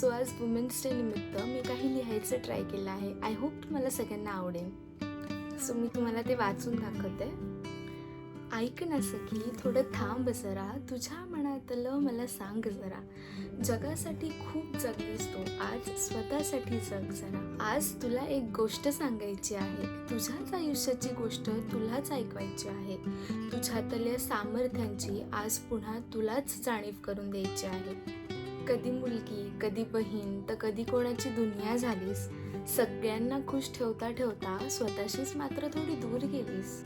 So आज women's day निमित्त मी काही लिहायचं ट्राय केलं आहे. आय होप तुम्हाला सगळ्यांना आवडेल. सो मी तुम्हाला ते वाचून दाखवते. ऐक ना सखी, थोडं थांब जरा, तुझ्या मनातलं मला सांग जरा. जगासाठी खूप जगलीस तू, आज स्वतःसाठी जग जरा. आज तुला एक गोष्ट सांगायची आहे, तुझ्याच आयुष्याची गोष्ट तुलाच ऐकवायची आहे. तुझ्यातल्या सामर्थ्यांची आज पुन्हा तुलाच जाणीव करून द्यायची आहे. कधी मुलगी, कधी बहीण, तर कधी कोणाची दुनिया झालीस. सगळ्यांना खुश ठेवता ठेवता स्वतःशीच मात्र थोडी दूर गेलीस.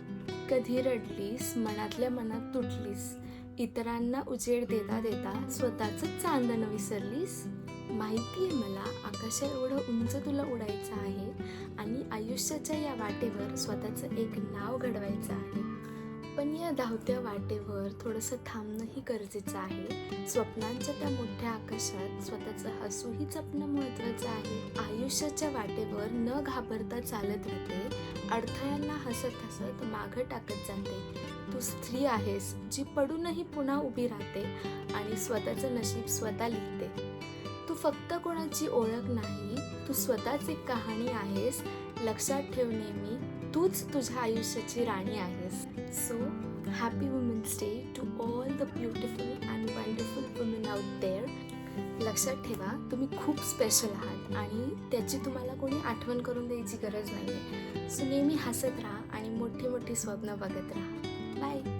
कधी रडलीस, मनातल्या मनात तुटलीस. इतरांना उजेड देता देता स्वतःचंच चांदणं विसरलीस. माहितीये मला, आकाशा एवढं उंच तुला उडायचं आहे आणि आयुष्याच्या या वाटेवर स्वतःचं एक नाव घडवायचं आहे. पण या धावत्या वाटेवर थोडंसं थांबणंही गरजेचं आहे. स्वप्नांच्या त्या मोठ्या आकाशात स्वतःचं हसूही जपणं महत्त्वाचं आहे. आयुष्याच्या वाटेवर न घाबरता चालत राहते, अडथळ्यांना हसत हसत मागं टाकत जाते. तू स्त्री आहेस, जी पडूनही पुन्हा उभी राहते आणि स्वतःचं नशीब स्वतः लिहिते. तू फक्त कोणाची ओळख नाही, तू स्वतःच एक कहाणी आहेस. लक्षात ठेव नेहमी, तूच तुझ्या आयुष्याची राणी आहेस. So happy women's day to all the beautiful and wonderful women out there. लक्षात ठेवा, तुम्ही खूप स्पेशल आहात आणि त्याची तुम्हाला कोणी आठवण करून द्यायची गरज नाही आहे. सो नेहमी हसत राहा आणि मोठी मोठी स्वप्न बघत राहा. बाय.